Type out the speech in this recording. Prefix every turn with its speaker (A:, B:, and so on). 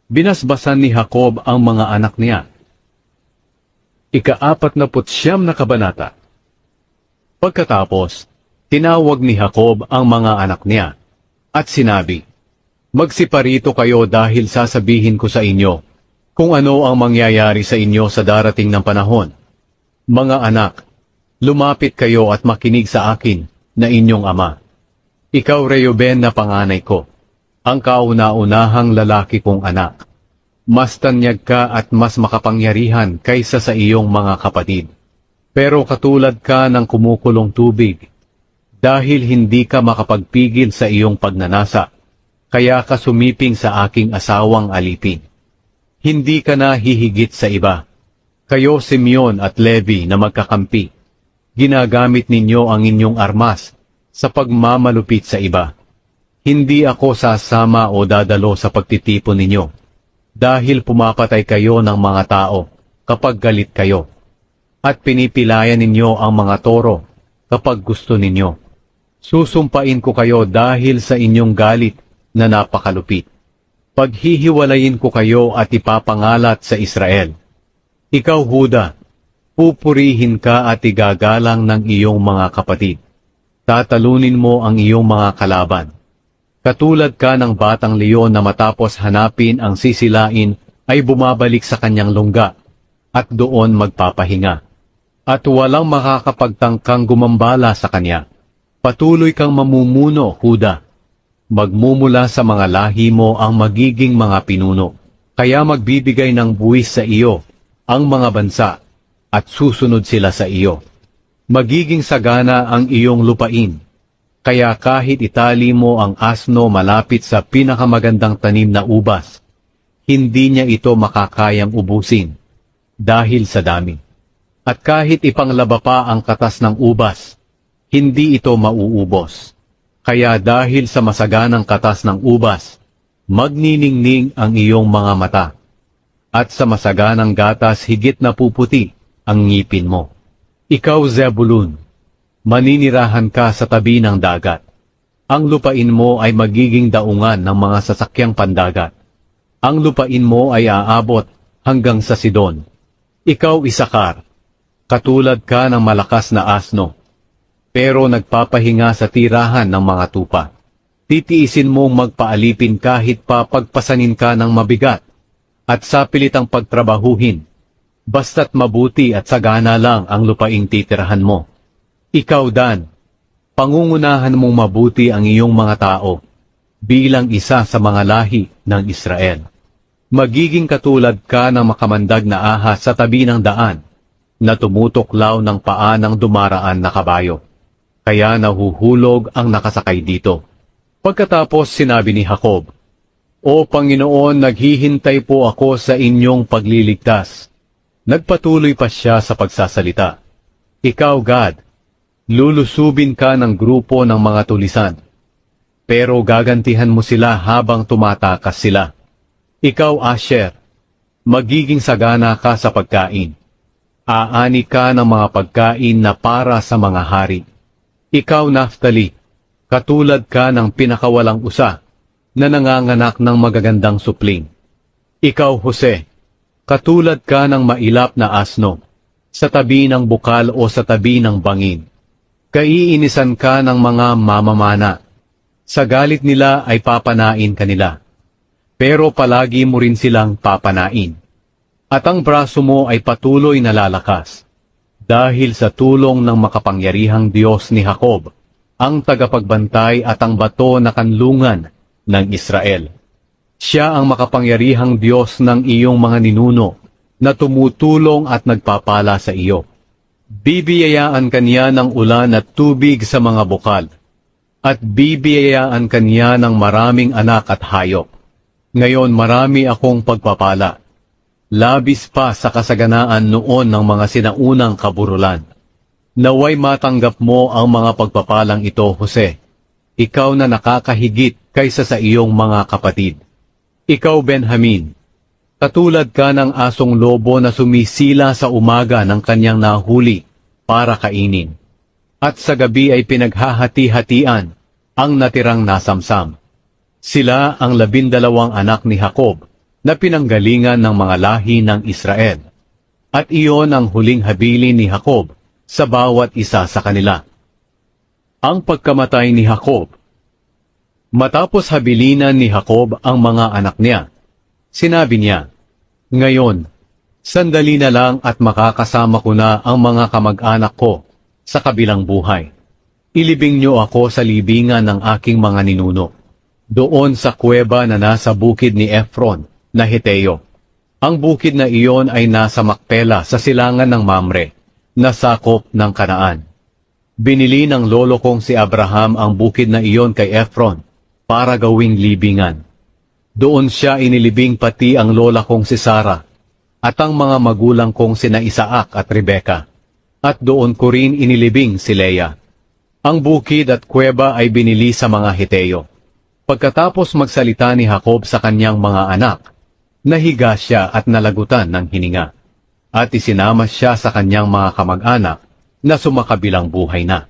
A: Binasbasan ni Jacob ang mga anak niya. Ika-49 na kabanata. Pagkatapos, tinawag ni Jacob ang mga anak niya, at sinabi, "Magsiparito kayo dahil sasabihin ko sa inyo kung ano ang mangyayari sa inyo sa darating ng panahon. Mga anak, lumapit kayo at makinig sa akin na inyong ama. Ikaw, Reuben, na panganay ko, ang kauna-unahang lalaki kong anak. Mas tanyag ka at mas makapangyarihan kaysa sa iyong mga kapatid. Pero katulad ka ng kumukulong tubig, dahil hindi ka makapagpigil sa iyong pagnanasa, kaya ka sumiping sa aking asawang alipin. Hindi ka na hihigit sa iba. Kayo, Simeon at Levi, na magkakampi, ginagamit ninyo ang inyong armas sa pagmamalupit sa iba. Hindi ako sasama o dadalo sa pagtitipon ninyo, dahil pumapatay kayo ng mga tao kapag galit kayo, at pinipilayan ninyo ang mga toro kapag gusto ninyo. Susumpain ko kayo dahil sa inyong galit na napakalupit. Paghihiwalayin ko kayo at ipapangalat sa Israel. Ikaw, Huda, pupurihin ka at igagalang ng iyong mga kapatid. Tatalunin mo ang iyong mga kalaban. Katulad ka ng batang leon na matapos hanapin ang sisilain ay bumabalik sa kanyang lungga at doon magpapahinga. At walang makakapagtangkang gumambala sa kanya. Patuloy kang mamumuno, Huda. Magmumula sa mga lahi mo ang magiging mga pinuno. Kaya magbibigay ng buwis sa iyo ang mga bansa, at susunod sila sa iyo. Magiging sagana ang iyong lupain, kaya kahit itali mo ang asno malapit sa pinakamagandang tanim na ubas, hindi niya ito makakayang ubusin, dahil sa dami. At kahit ipanglaba pa ang katas ng ubas, hindi ito mauubos. Kaya dahil sa masaganang katas ng ubas, magniningning ang iyong mga mata. At sa masaganang gatas higit na puputi ang ngipin mo. Ikaw, Zebulun, maninirahan ka sa tabi ng dagat. Ang lupain mo ay magiging daungan ng mga sasakyang pandagat. Ang lupain mo ay aabot hanggang sa Sidon. Ikaw, Isakar, katulad ka ng malakas na asno, pero nagpapahinga sa tirahan ng mga tupa. Titiisin mong magpaalipin kahit pa pagpasanin ka ng mabigat, at sa pilitang pagtrabahuhin, basta't mabuti at sagana lang ang lupaing titirahan mo. Ikaw, Dan, pangungunahan mong mabuti ang iyong mga tao, bilang isa sa mga lahi ng Israel. Magiging katulad ka ng makamandag na ahas sa tabi ng daan, na tumutuklaw ng paa ng dumaraan na kabayo. Kaya nahuhulog ang nakasakay dito. Pagkatapos sinabi ni Jacob, "O Panginoon, naghihintay po ako sa inyong pagliligtas." Nagpatuloy pa siya sa pagsasalita. Ikaw, Gad, lulusubin ka ng grupo ng mga tulisan, pero gagantihan mo sila habang tumatakas sila. Ikaw, Asher, magiging sagana ka sa pagkain. Aani ka ng mga pagkain na para sa mga hari. Ikaw, Naphtali, katulad ka ng pinakawalang usa, na nanganganak ng magagandang supling. Ikaw, Jose, katulad ka ng mailap na asno, sa tabi ng bukal o sa tabi ng bangin. Kaiinisan ka ng mga mamamana. Sa galit nila ay papanain kanila, pero palagi mo rin silang papanain. At ang braso mo ay patuloy na lalakas, dahil sa tulong ng makapangyarihang Diyos ni Jacob, ang tagapagbantay at ang bato na kanlungan ng Israel. Siya ang makapangyarihang Diyos ng iyong mga ninuno, na tumutulong at nagpapala sa iyo. Bibiyayaan kaniya ng ulan at tubig sa mga bukal, at bibiyayaan kaniya ng maraming anak at hayop. Ngayon marami akong pagpapala, labis pa sa kasaganaan noon ng mga sinaunang kaburulan. Naway matanggap mo ang mga pagpapalang ito, Jose, ikaw na nakakahigit kaysa sa iyong mga kapatid. Ikaw, Benjamin, katulad ka ng asong lobo na sumisila sa umaga ng kanyang nahuli para kainin, at sa gabi ay pinaghahati-hatian ang natirang nasamsam. Sila ang 12 anak ni Jacob na pinanggalingan ng mga lahi ng Israel. At iyon ang huling habilin ni Jacob sa bawat isa sa kanila. Ang pagkamatay ni Jacob. Matapos habilinan ni Jacob ang mga anak niya, sinabi niya, "Ngayon, sandali na lang at makakasama ko na ang mga kamag-anak ko sa kabilang buhay. Ilibing niyo ako sa libingan ng aking mga ninuno, doon sa kuweba na nasa bukid ni Ephron na Heteo. Ang bukid na iyon ay nasa Makpela sa silangan ng Mamre, na sakop ng Kanaan. Binili ng lolo kong si Abraham ang bukid na iyon kay Ephron para gawing libingan. Doon siya inilibing pati ang lola kong si Sara at ang mga magulang kong sina Isaac at Rebeka. At doon ko rin inilibing si Leah. Ang bukid at kuweba ay binili sa mga Heteo." Pagkatapos magsalita ni Jacob sa kanyang mga anak, nahiga siya at nalagutan ng hininga. At isinama siya sa kanyang mga kamag-anak na sumakabilang buhay na.